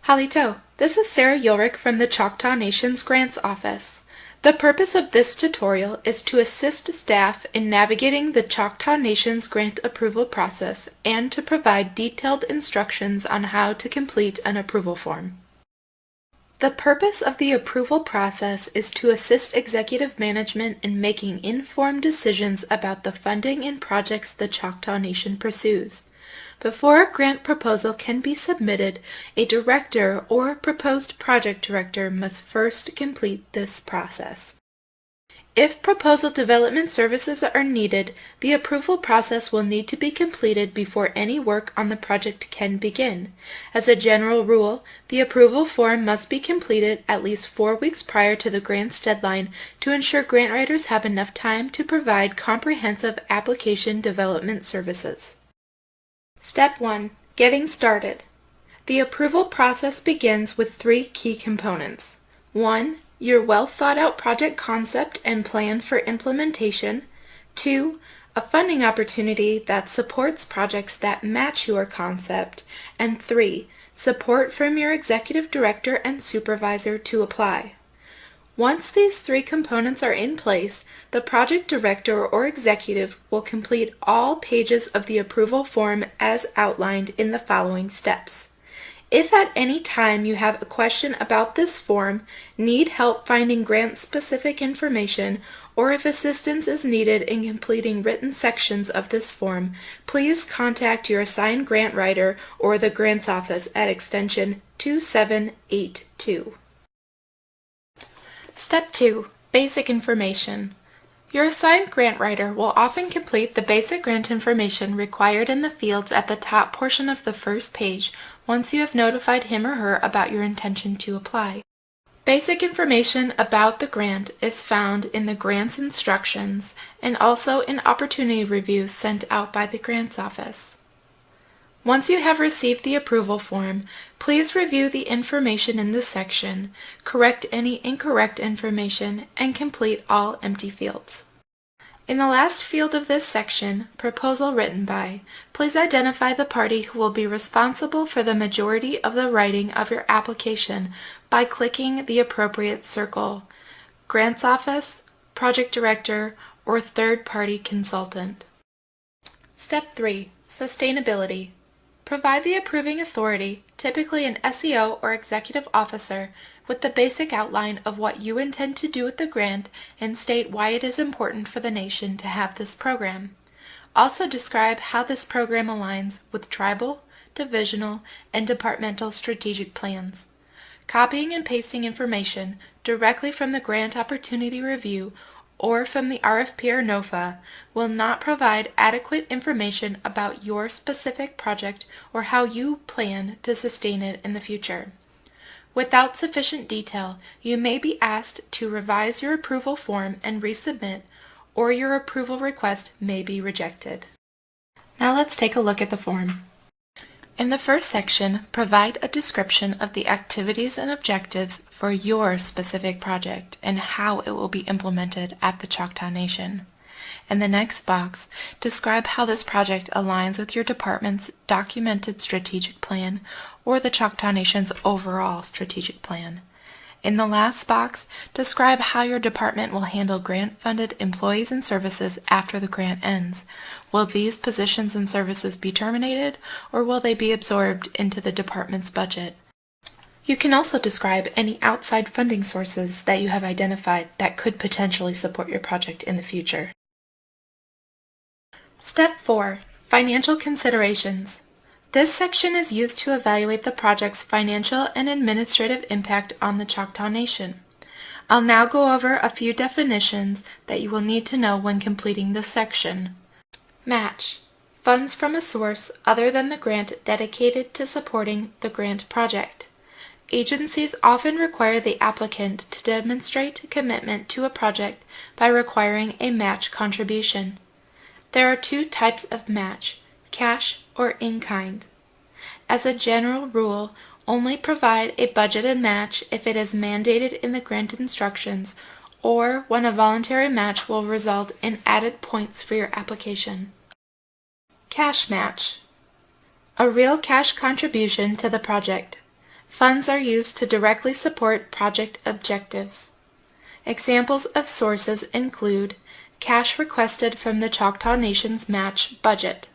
Halito, this is Sarah Ulrich from the Choctaw Nation's Grants Office. The purpose of this tutorial is to assist staff in navigating the Choctaw Nation's grant approval process and to provide detailed instructions on how to complete an approval form. The purpose of the approval process is to assist executive management in making informed decisions about the funding and projects the Choctaw Nation pursues. Before a grant proposal can be submitted, a director or proposed project director must first complete this process. If proposal development services are needed, the approval process will need to be completed before any work on the project can begin. As a general rule, the approval form must be completed at least 4 weeks prior to the grant's deadline to ensure grant writers have enough time to provide comprehensive application development services. Step 1. Getting started. The approval process begins with 3 key components. 1. Your well-thought-out project concept and plan for implementation. 2. A funding opportunity that supports projects that match your concept. And 3. Support from your executive director and supervisor to apply. Once these 3 components are in place, the project director or executive will complete all pages of the approval form as outlined in the following steps. If at any time you have a question about this form, need help finding grant-specific information, or if assistance is needed in completing written sections of this form, please contact your assigned grant writer or the Grants Office at extension 2782. Step 2. Basic information. Your assigned grant writer will often complete the basic grant information required in the fields at the top portion of the first page once you have notified him or her about your intention to apply. Basic information about the grant is found in the grant's instructions and also in opportunity reviews sent out by the Grants Office. Once you have received the approval form, please review the information in this section, correct any incorrect information, and complete all empty fields. In the last field of this section, Proposal Written By, please identify the party who will be responsible for the majority of the writing of your application by clicking the appropriate circle: Grants Office, Project Director, or Third-Party Consultant. Step 3. Sustainability. Provide the approving authority, typically an SEO or executive officer, with the basic outline of what you intend to do with the grant and state why it is important for the nation to have this program. Also describe how this program aligns with tribal, divisional, and departmental strategic plans. Copying and pasting information directly from the Grant Opportunity Review or from the RFP or NOFA will not provide adequate information about your specific project or how you plan to sustain it in the future. Without sufficient detail, you may be asked to revise your approval form and resubmit, or your approval request may be rejected. Now let's take a look at the form. In the first section, provide a description of the activities and objectives for your specific project and how it will be implemented at the Choctaw Nation. In the next box, describe how this project aligns with your department's documented strategic plan or the Choctaw Nation's overall strategic plan. In the last box, describe how your department will handle grant-funded employees and services after the grant ends. Will these positions and services be terminated, or will they be absorbed into the department's budget? You can also describe any outside funding sources that you have identified that could potentially support your project in the future. Step 4. Financial considerations. This section is used to evaluate the project's financial and administrative impact on the Choctaw Nation. I'll now go over a few definitions that you will need to know when completing this section. Match. Funds from a source other than the grant dedicated to supporting the grant project. Agencies often require the applicant to demonstrate commitment to a project by requiring a match contribution. There are 2 types of match: cash or in-kind. As a general rule, only provide a budgeted match if it is mandated in the grant instructions or when a voluntary match will result in added points for your application. Cash match. A real cash contribution to the project. Funds are used to directly support project objectives. Examples of sources include cash requested from the Choctaw Nation's match budget.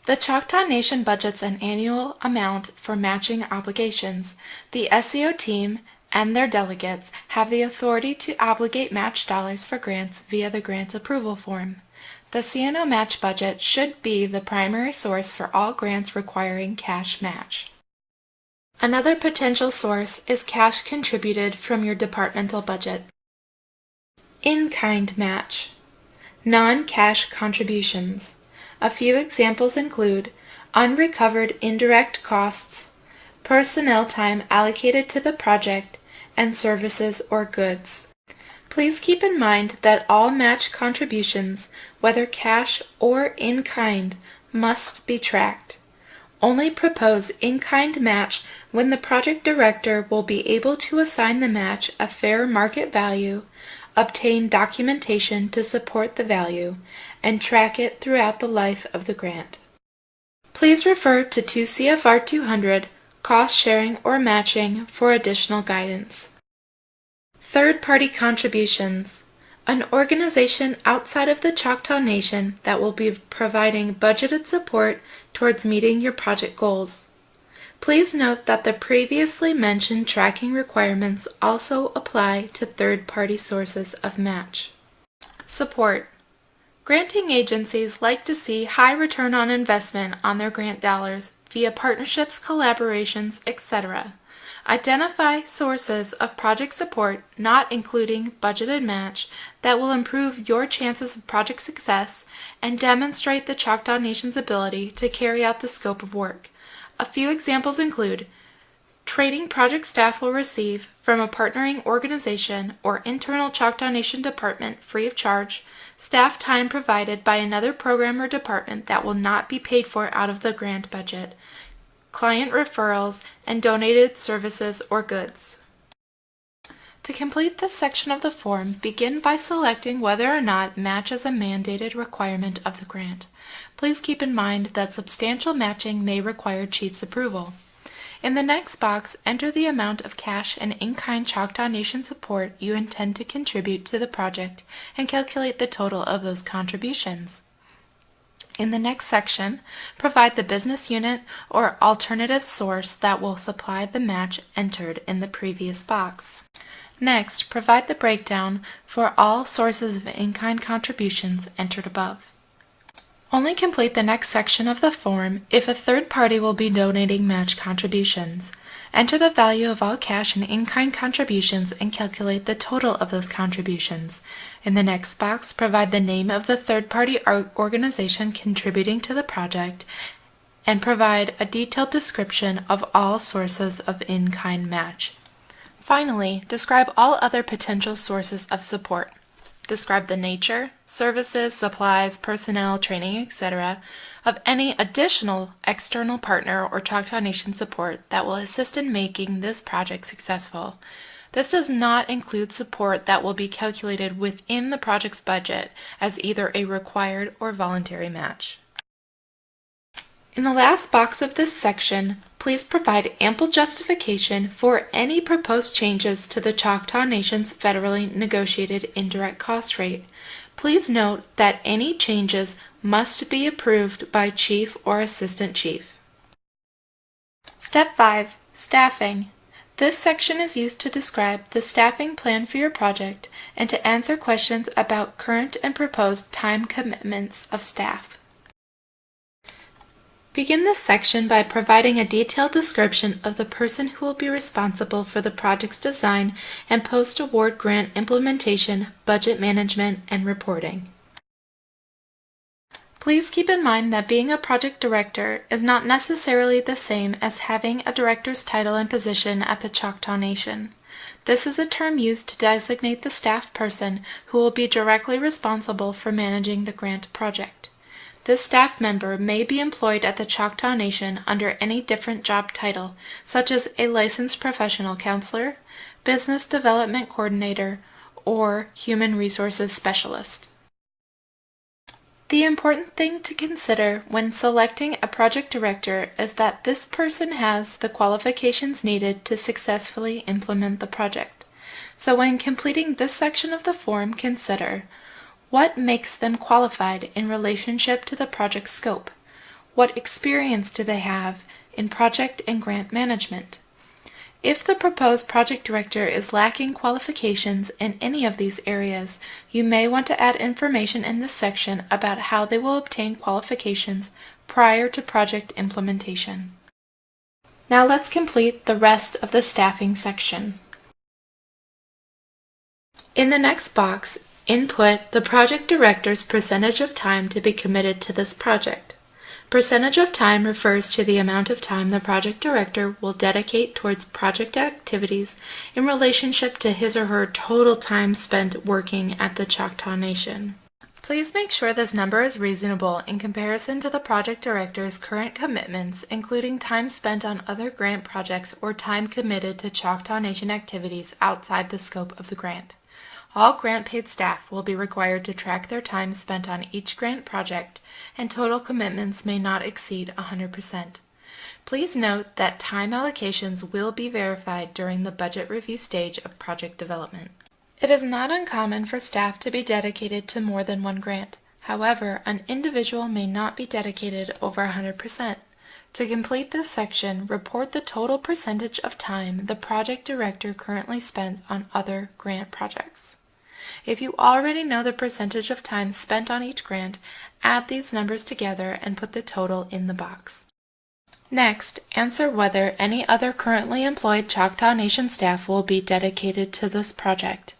The Choctaw Nation budgets an annual amount for matching obligations. The SEO team and their delegates have the authority to obligate match dollars for grants via the grant approval form. The CNO match budget should be the primary source for all grants requiring cash match. Another potential source is cash contributed from your departmental budget. In-kind match. Non-cash contributions. A few examples include unrecovered indirect costs, personnel time allocated to the project, and services or goods. Please keep in mind that all match contributions, whether cash or in-kind, must be tracked. Only propose in-kind match when the project director will be able to assign the match a fair market value, obtain documentation to support the value, and track it throughout the life of the grant. Please refer to 2 CFR 200, Cost Sharing or Matching, for additional guidance. Third-party contributions. An organization outside of the Choctaw Nation that will be providing budgeted support towards meeting your project goals. Please note that the previously mentioned tracking requirements also apply to third-party sources of match. Support. Granting agencies like to see high return on investment on their grant dollars via partnerships, collaborations, etc. Identify sources of project support, not including budgeted match, that will improve your chances of project success and demonstrate the Choctaw Nation's ability to carry out the scope of work. A few examples include training project staff will receive from a partnering organization or internal Choctaw Nation department free of charge, staff time provided by another program or department that will not be paid for out of the grant budget, client referrals, and donated services or goods. To complete this section of the form, begin by selecting whether or not match is a mandated requirement of the grant. Please keep in mind that substantial matching may require Chief's approval. In the next box, enter the amount of cash and in-kind Choctaw Nation support you intend to contribute to the project and calculate the total of those contributions. In the next section, provide the business unit or alternative source that will supply the match entered in the previous box. Next, provide the breakdown for all sources of in-kind contributions entered above. Only complete the next section of the form if a third party will be donating match contributions. Enter the value of all cash and in-kind contributions and calculate the total of those contributions. In the next box, provide the name of the third-party organization contributing to the project and provide a detailed description of all sources of in-kind match. Finally, describe all other potential sources of support. Describe the nature, services, supplies, personnel, training, etc. of any additional external partner or Choctaw Nation support that will assist in making this project successful. This does not include support that will be calculated within the project's budget as either a required or voluntary match. In the last box of this section, please provide ample justification for any proposed changes to the Choctaw Nation's federally negotiated indirect cost rate. Please note that any changes must be approved by Chief or Assistant Chief. Step 5. Staffing. This section is used to describe the staffing plan for your project and to answer questions about current and proposed time commitments of staff. Begin this section by providing a detailed description of the person who will be responsible for the project's design and post-award grant implementation, budget management, and reporting. Please keep in mind that being a project director is not necessarily the same as having a director's title and position at the Choctaw Nation. This is a term used to designate the staff person who will be directly responsible for managing the grant project. This staff member may be employed at the Choctaw Nation under any different job title, such as a licensed professional counselor, business development coordinator, or human resources specialist. The important thing to consider when selecting a project director is that this person has the qualifications needed to successfully implement the project. So when completing this section of the form, consider what makes them qualified in relationship to the project scope. What experience do they have in project and grant management? If the proposed project director is lacking qualifications in any of these areas, you may want to add information in this section about how they will obtain qualifications prior to project implementation. Now let's complete the rest of the staffing section. In the next box, input the project director's percentage of time to be committed to this project. Percentage of time refers to the amount of time the project director will dedicate towards project activities in relationship to his or her total time spent working at the Choctaw Nation. Please make sure this number is reasonable in comparison to the project director's current commitments, including time spent on other grant projects or time committed to Choctaw Nation activities outside the scope of the grant. All grant-paid staff will be required to track their time spent on each grant project, and total commitments may not exceed 100%. Please note that time allocations will be verified during the budget review stage of project development. It is not uncommon for staff to be dedicated to more than one grant. However, an individual may not be dedicated over 100%. To complete this section, report the total percentage of time the project director currently spends on other grant projects. If you already know the percentage of time spent on each grant, add these numbers together and put the total in the box. Next, answer whether any other currently employed Choctaw Nation staff will be dedicated to this project.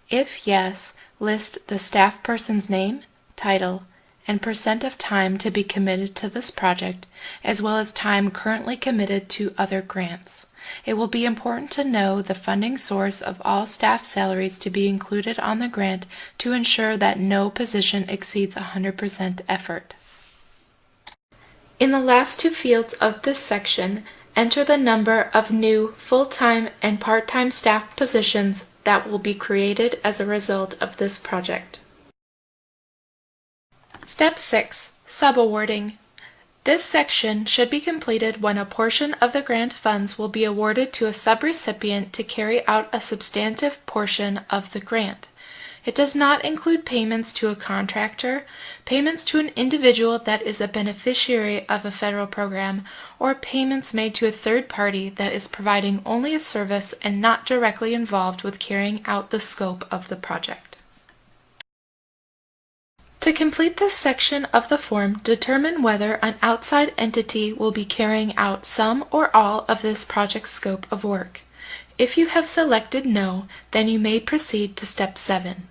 If yes, list the staff person's name, title, and percent of time to be committed to this project, as well as time currently committed to other grants. It will be important to know the funding source of all staff salaries to be included on the grant to ensure that no position exceeds 100% effort. In the last two fields of this section, enter the number of new full-time and part-time staff positions that will be created as a result of this project. Step 6. Subawarding. This section should be completed when a portion of the grant funds will be awarded to a subrecipient to carry out a substantive portion of the grant. It does not include payments to a contractor, payments to an individual that is a beneficiary of a federal program, or payments made to a third party that is providing only a service and not directly involved with carrying out the scope of the project. To complete this section of the form, determine whether an outside entity will be carrying out some or all of this project scope of work. If you have selected no, then you may proceed to step 7.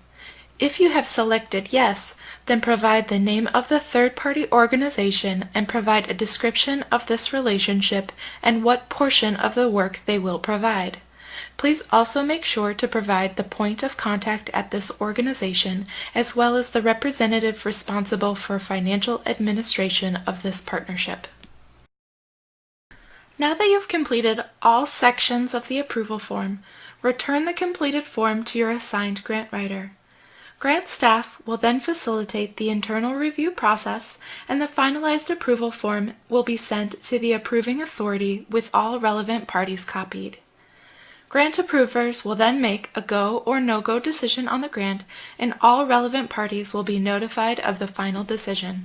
If you have selected yes, then provide the name of the third-party organization and provide a description of this relationship and what portion of the work they will provide. Please also make sure to provide the point of contact at this organization as well as the representative responsible for financial administration of this partnership. Now that you've completed all sections of the approval form, return the completed form to your assigned grant writer. Grant staff will then facilitate the internal review process, and the finalized approval form will be sent to the approving authority with all relevant parties copied. Grant approvers will then make a go or no-go decision on the grant, and all relevant parties will be notified of the final decision.